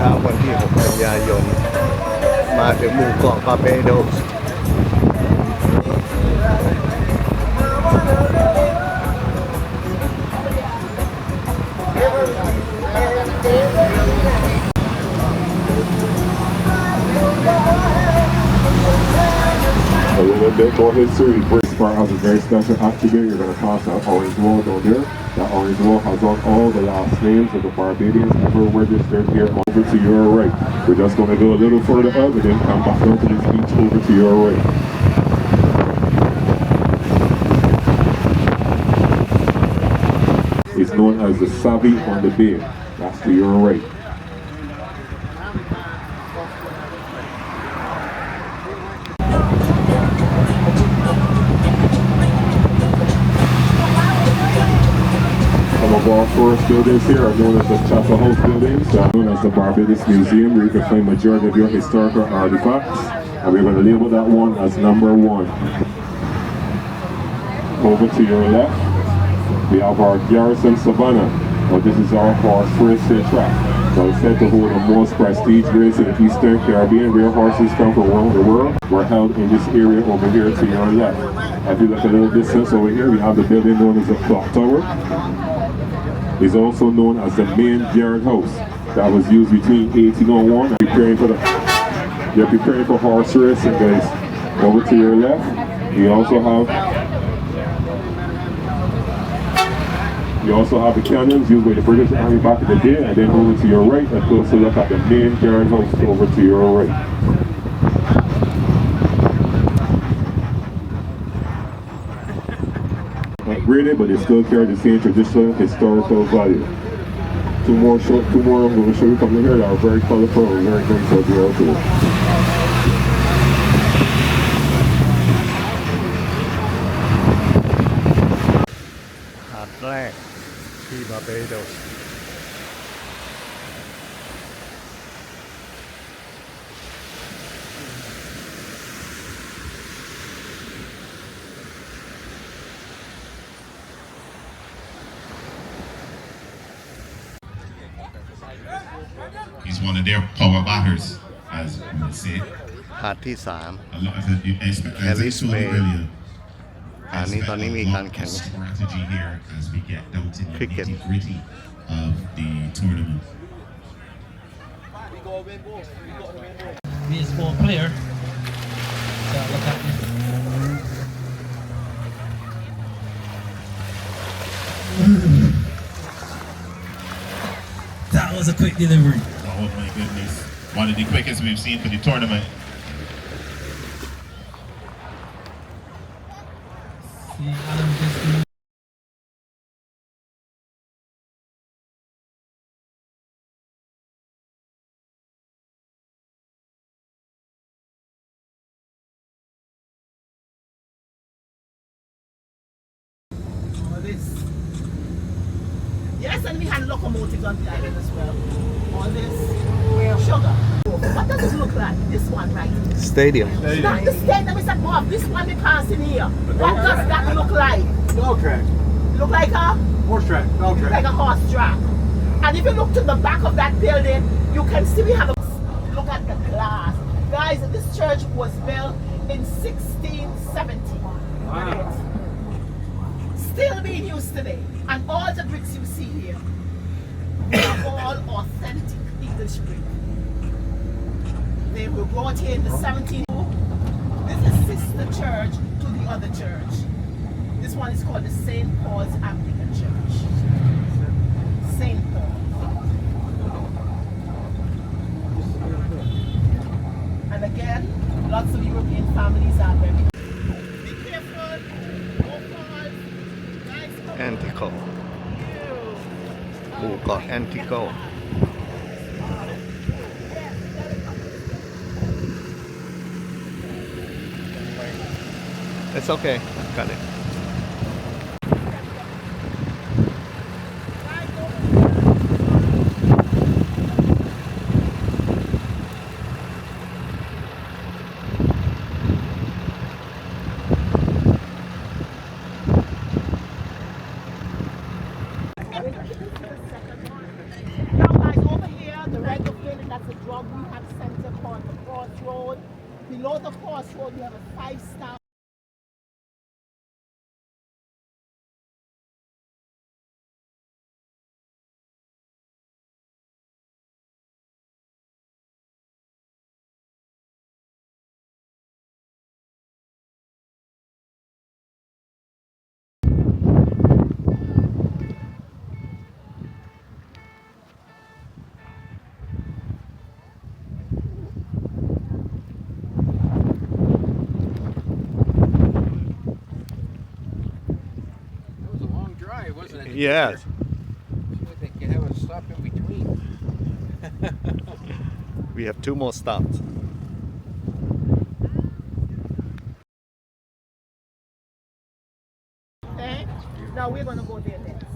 ช้าวันที่6กันยายนมาถึงหมู่เกาะบาเบโดสA little bit more history. This part has a very special attribute. You're going to cross that orange wall down there. That orange wall has on all the last names of the Barbadians ever registered here over to your right. We're just going to go a little further up and then come back down to this beach over to your right. It's known as the Savvy on the Bay. That's to your right. Some of our first buildings here are known as the Chapel House buildings, known as the Barbados Museum, where you can find majority of your historical artifacts. And we're going to label that one as number 1. Over to your left, we have our Garrison Savannah. Now this is our horse racing track. Now it's said to hold the most prestige race in the Eastern Caribbean, where horses come from around the world were held in this area over here to your left. If you look a little distance over here, we have the building known as the Clock Tower. It's also known as the main guard house that was used between 1801 and you're preparing for horse racing, guys. Over to your left, we also have the cannons used by the British Army back in the day, and then over to your right, a closer look at the main guard house over to your right. Upgraded, but they still carry the same traditional historical value. Two more I'm going to show you coming here that are very colorful and very nice as well too. Barbados. He's one of their power batters, as we would say. หาดที่ 3 A lot of it, as I told you earlier, อันนี้ตอนนี้มีการแข่ง strategy here as we get down to the cricket nitty-gritty of the tournament. Baseball player. So look at this. That was a quick delivery. Oh my goodness. One of the quickest we've seen for the tournament. See, Adam just Yes, and we had locomotives on the island as well. All this sugar. What does it look like? This one, right? Stadium. Not the stadium is above. This one we passing here. What does that look like? Dog track. Look like a Horse track. Dog track. like a horse track. And if you look to the back of that building, you can see we have a look at the glass. Guys, this church was built in 1670. Right? Still being used today. And all the bricks you see here are all authentic English brick. They were brought here in the 17th. This is sister church to the other church. This one is called the St. Paul's Anglican Church. St. Paul. And again, lots of European families are very. Be careful. Antigua หมู่เกาะ Antigua It's okay. Got it. Now guys, over here, the red building that below the crossroad, we have a 5-star. It was a long drive, wasn't it? Yes. I think you have a stop in between. We have 2 more stops. Okay? Now we're going to go there next.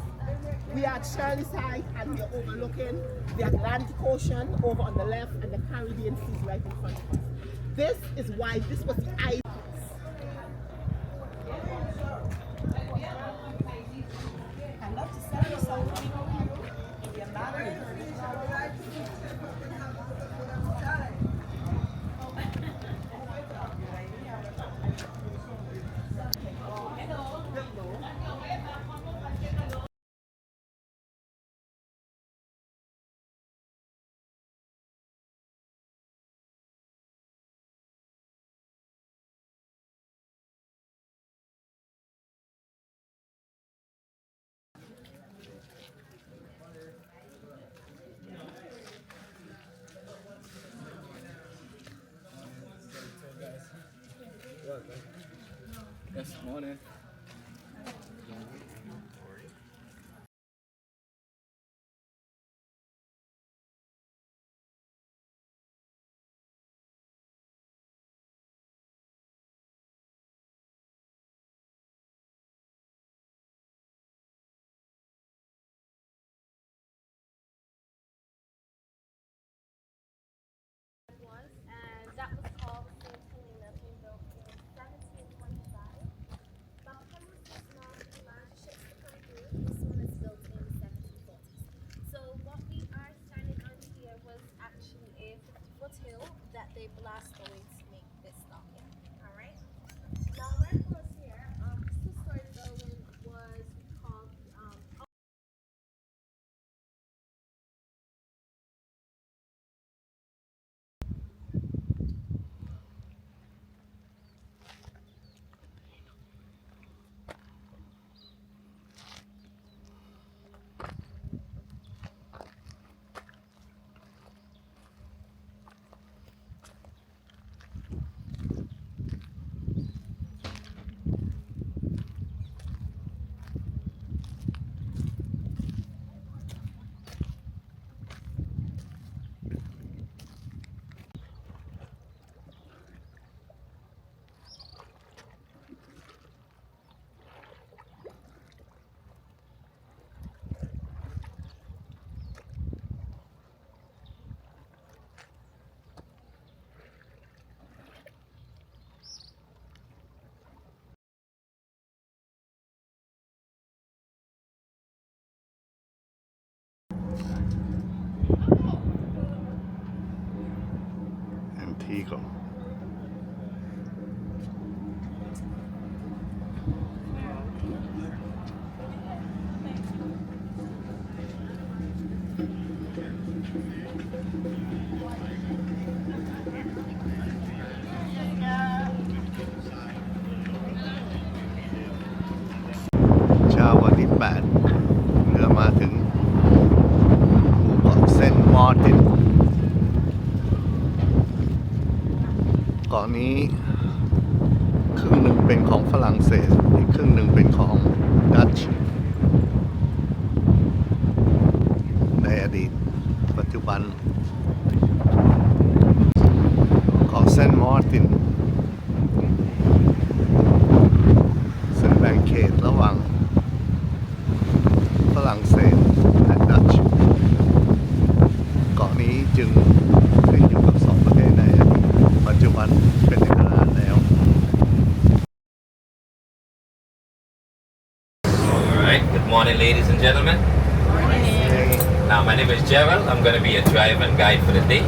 We are at Shirley's Height and we are overlooking the Atlantic Ocean over on the left and the Caribbean Sea right in front of us. This is why this was the idea. I love to sell you something. If you're married. Yes, morning. And that was called St. Helena, being built in 1725. Barbados was not the largest ships to come through. This one is built in the 1740s. So what we are standing on here was actually a 50-foot hill that they blast away to make this dock in. Alright? Now right across here, this two-story building was called Antigua.เช้าวันที่ 8 เรือมาถึงหมู่เกาะเซนต์มอร์ตินเกาะนี้ครึ่งหนึ่งเป็นของฝรั่งเศสอีกครึ่งหนึ่งเป็นของดัตช์ในอดีตปัจจุบันเกาะเซนต์มอร์ตินซึ่งแบ่งเขตระหว่างฝรั่งเศสและดัตช์เกาะนี้จึงขึ้นอยู่กับ2ประเทศในอดีตปัจจุบันเป็นเอกราชแล้ว Alright, good morning ladies and gentlemen. Now my name is Gerald. I'm going to be your driver and guide for the day.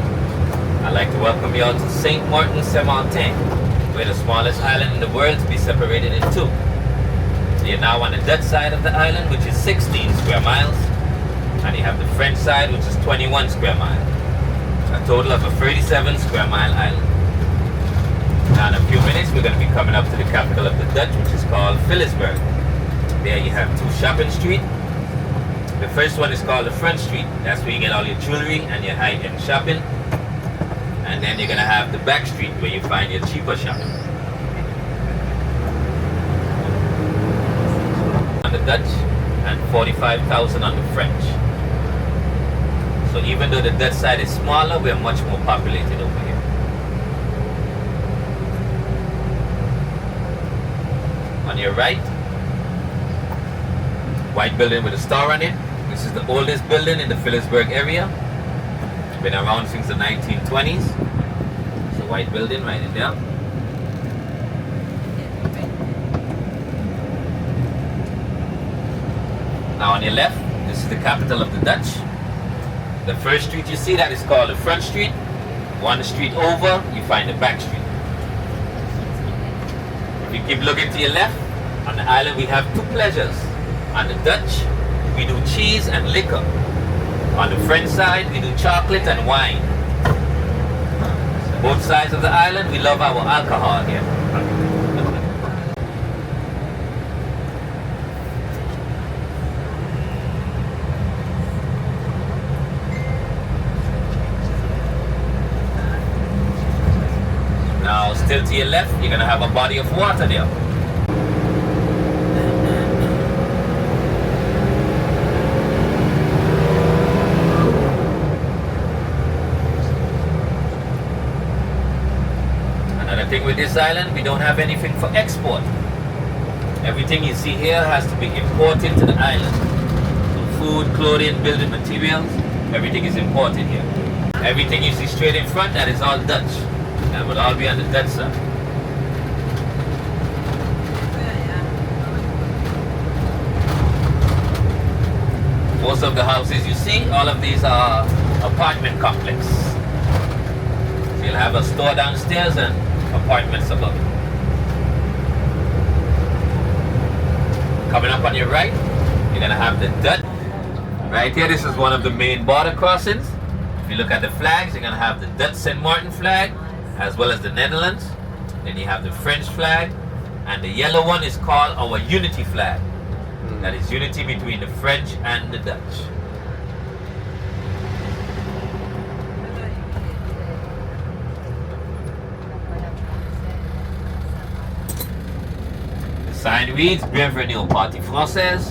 I'd like to welcome you all to St. Maarten, Maarten. We're the smallest island in the world to be separated in two. So you're now on the Dutch side of the island, which is 16 square miles, and you have the French side, which is 21 square miles. A total of a 37 square mile island. Now in a few minutes, we're going to be coming up to the capital of the Dutch, which is called Philipsburg. There you have two shopping streets. The first one is called the Front Street. That's where you get all your jewelry and your high-end shopping. And then you're going to have the back street where you find your cheaper shopping. On the Dutch and 45,000 on the French. So even though the Dutch side is smaller, we're much more populated over here. On your right, white building with a star on it. This is the oldest building in the Philipsburg area. Been around since the 1920s. It's a white building right in there. Now on your left, this is the capital of the Dutch. The first street you see, that is called the Front Street. One street over, you find the back street. If you keep looking to your left, on the island we have two pleasures. On the Dutch, we do cheese and liquor. On the French side, we do chocolate and wine. Both sides of the island, we love our alcohol here. Now, still to your left, you're going to have a body of water there. Thing with this island, we don't have anything for export. Everything you see here has to be imported to the island. So food, clothing, building materials, everything is imported here. Everything you see straight in front, that is all Dutch. That will all be on the Dutch side. Most of the houses you see, all of these are apartment complex. So you'll have a store downstairs and apartments above it. Coming up on your right, you're gonna have the Dutch. Right here, this is one of the main border crossings. If you look at the flags, you're gonna have the Dutch St. Maarten flag, as well as the Netherlands. Then you have the French flag, and the yellow one is called our unity flag. That is unity between the French and the Dutch. Sign reads Bienvenue au Parti Française,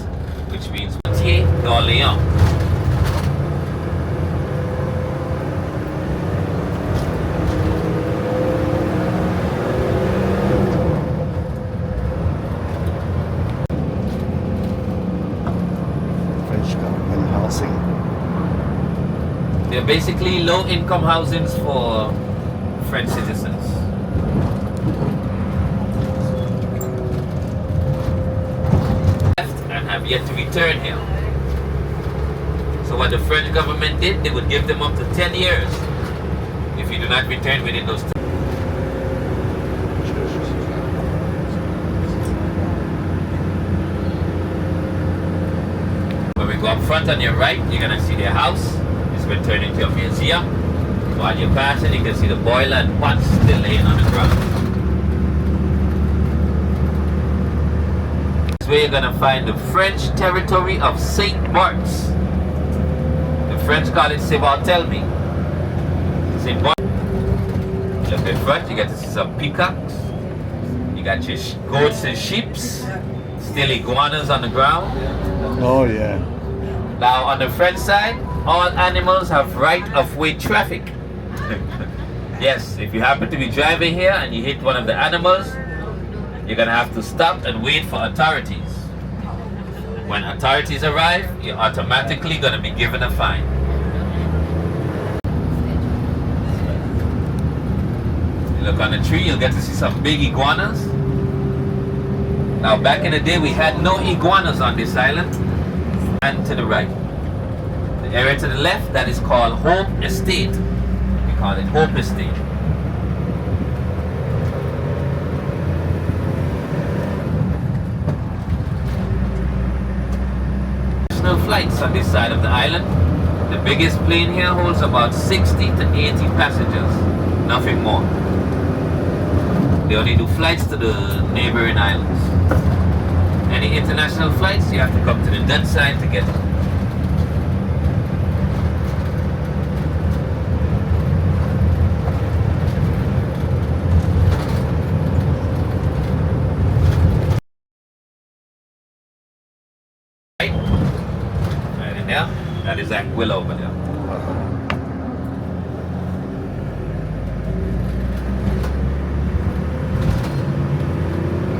which means Quartier d'Orléans. French government housing. They're basically low-income housings for French citizens. Have yet to return here. So what the French government did, they would give them up to 10 years if you do not return within those time. When we go up front on your right, you're gonna see their house. It's been turned into a museum. While you're passing, you can see the boiler and pots still laying on the ground. Where you're gonna find the French territory of St. Bart's. The French call it Barthélemy. St. Bart. Look in front, you get to see some peacocks. You got your goats and sheep. Still iguanas on the ground. Oh yeah. Now on the French side, all animals have right of way traffic. Yes, if you happen to be driving here and you hit one of the animals, you're gonna have to stop and wait for authorities. When authorities arrive, you're automatically gonna be given a fine. You look on the tree, you'll get to see some big iguanas. Now back in the day, we had no iguanas on this island. And to the right. The area to the left, that is called Home Estate. You call it Hope Estate. International flights on this side of the island. The biggest plane here holds about 60 to 80 passengers, nothing more. They only do flights to the neighboring islands. Any international flights, you have to come to the Dutch side to get them. Right in there, that is Antigua over there.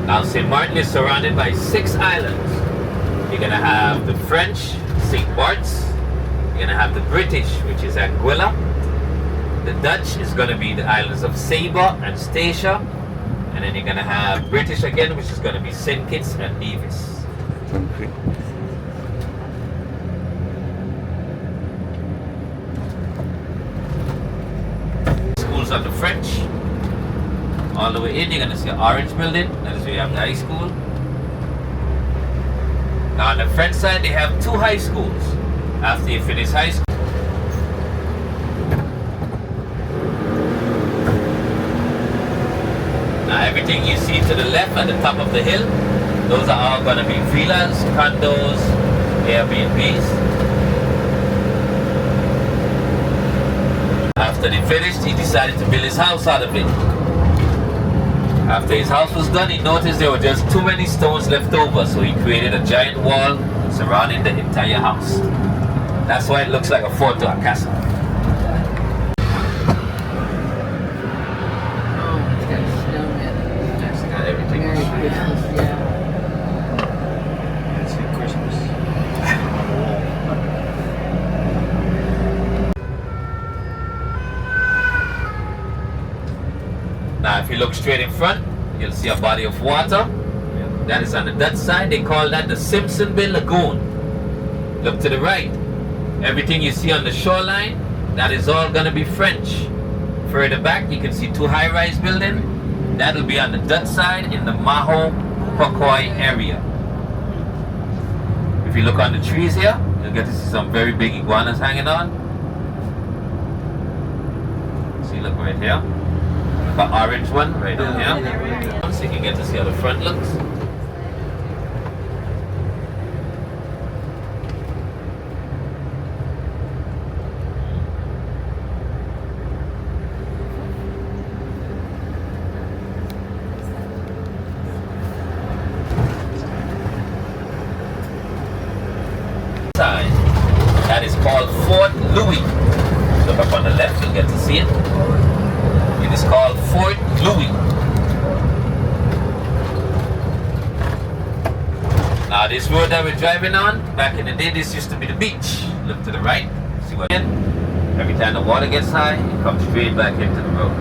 Now St. Maarten is surrounded by 6 islands. You're gonna have the French, St. Bart's. You're gonna have the British, which is Anguilla. The Dutch is gonna be the islands of Saba and Statia. And then you're gonna have British again, which is gonna be St. Kitts and Nevis. Okay. Schools of the French. All the way in, you're gonna see an orange building. That is where you have the high school. Now on the French side, they have 2 high schools. After you finish high school, now everything you see to the left at the top of the hill, those are all gonna be villas, condos, Airbnbs. After they finished, he decided to build his house out of it. After his house was done, he noticed there were just too many stones left over, so he created a giant wall surrounding the entire house. That's why it looks like a fort or a castle. Oh, it's got a snowman. It's got everything. Merry Christmas, yeah. That's it, Christmas. Now if you look straight in front, you'll see a body of water. That is on the Dutch side. They call that the Simpsonville Lagoon. Look to the right. Everything you see on the shoreline, that is all gonna be French. Further back, you can see 2 high-rise buildings. That'll be on the Dutch side in the Maho Pokoi area. If you look on the trees here, you'll get to see some very big iguanas hanging on. See, look right here. The orange one right down here. So you can get to see how the front looks. Side. That is called Fort Louis. Look up on the left, you'll get to see it. It is called Fort Louis. Now this road that we're driving on, back in the day, this used to be the beach. Look to the right, see what? Every time the water gets high, it comes straight back into the road.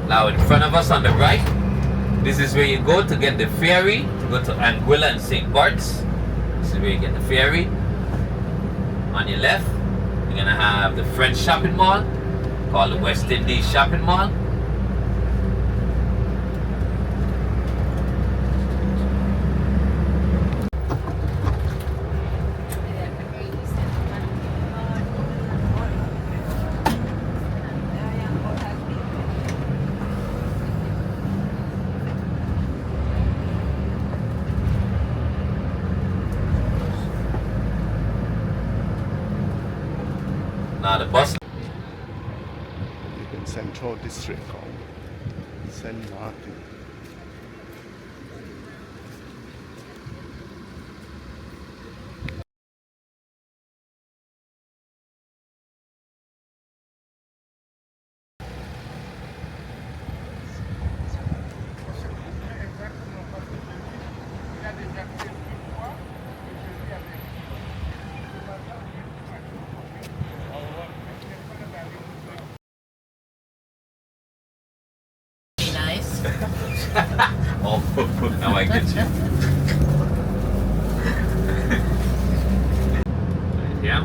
Now in front of us on the right, this is where you go to get the ferry to go to Anguilla and St. Bart's. This is where you get the ferry. On your left, you're gonna have the French shopping mall called the West Indies Shopping Mall. Now the bus. In Central District ของเซนต์มาร์ติน Now I get you. Yeah.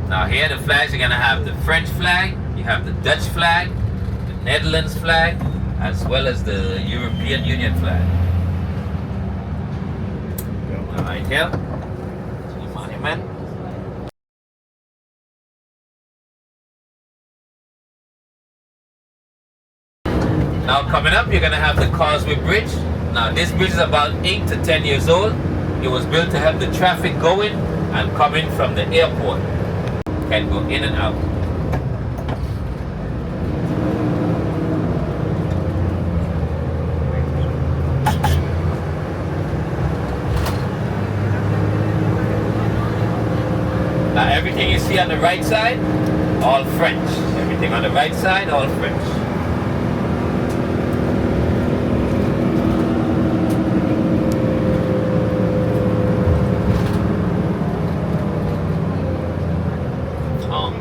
Now here the flags, you're gonna have the French flag, you have the Dutch flag, the Netherlands flag, as well as the European Union flag. Right here, the monument. Now coming up, you're gonna have the Causeway Bridge. Now this bridge is about 8 to 10 years old. It was built to help the traffic going and coming from the airport. Can go in and out. Now everything you see on the right side, all French. Everything on the right side, all French.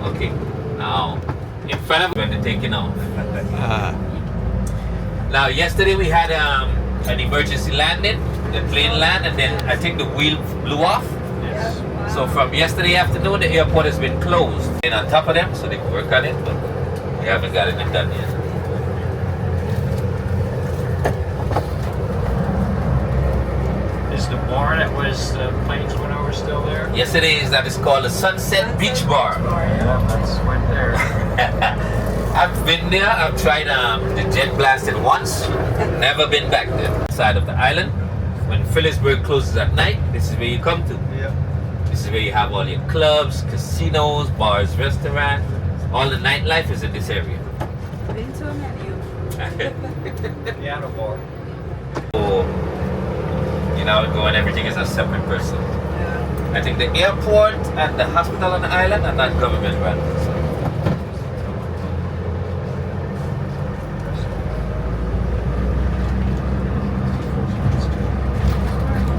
Okay, now in front of when they're taking off. Now yesterday we had an emergency landing. The plane landed and then I think the wheel blew off. Yes. So from yesterday afternoon the airport has been closed. And on top of them so they can work on it, but we haven't got it done yet. Is the bar that was the planes went over still there? Yesterday is that is called the Sunset Beach Bar. Yeah, that's went there. I've been there. I've tried the jet blasting once. Never been back there. Side of the island. When Phillipsburg closes at night, this is where you come to. Yeah. This is where you have all your clubs, casinos, bars, restaurants. All the nightlife is in this area. Been to a menu. Piano bar. So, you know, go and everything is a separate person. I think the airport and the hospital on the island are not government run. So.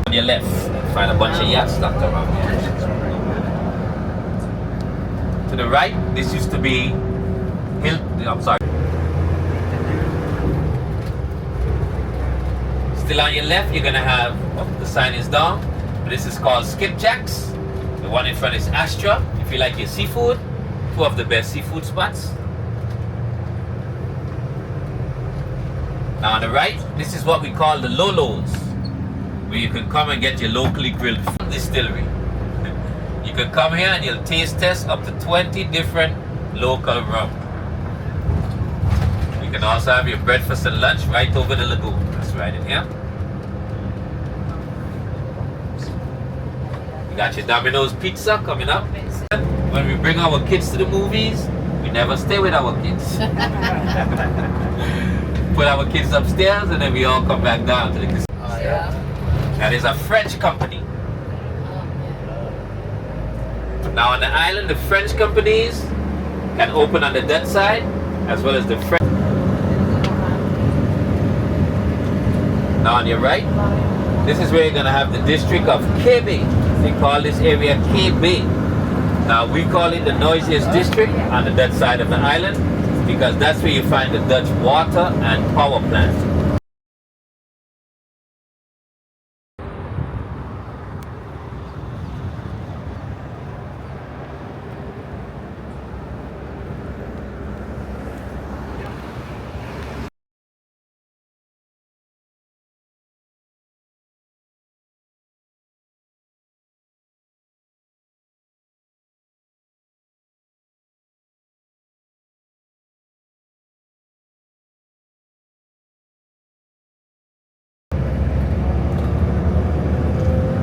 On your left, find a bunch of yachts stacked around here. To the right, this used to be I'm sorry. Still on your left, you're gonna have, the sign is down. This is called Skipjacks. The one in front is Astra. If you like your seafood, two of the best seafood spots. Now on the right, this is what we call the Lolos, where you can come and get your locally grilled distillery. You can come here and you'll taste test up to 20 different local rum. You can also have your breakfast and lunch right over the lagoon. That's right in here. You got your Domino's pizza coming up. When we bring our kids to the movies, we never stay with our kids. Put our kids upstairs and then we all come back down to the casino. That is a French company. Now on the island, the French companies can open on the Dutch side as well as the French. Now on your right, this is where you're gonna have the district of KB. They call this area KB. Now we call it the noisiest district on the Dutch side of the island because that's where you find the Dutch water and power plant.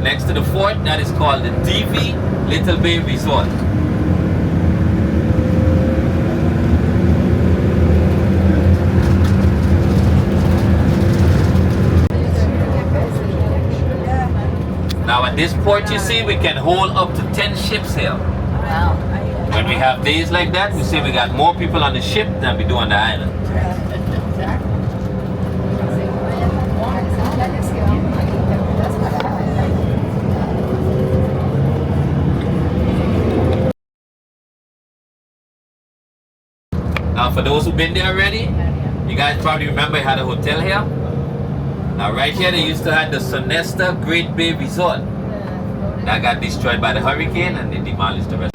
Next to the fort, that is called the DV Little Bay Resort. Now at this port you see we can hold up to 10 ships here. Wow. When we have days like that, we see we got more people on the ship than we do on the island. Now for those who've been there already, you You guys probably remember it had a hotel here. Now right here they used to have the Sonesta Great Bay Resort. That got destroyed by the hurricane and they demolished the rest.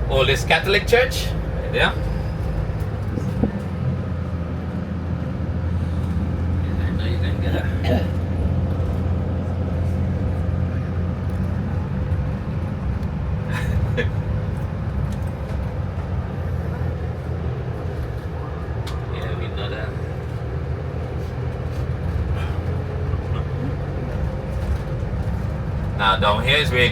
Oldest Catholic church, right there. I know you can get it. Yeah, we know that. Now down here is where you're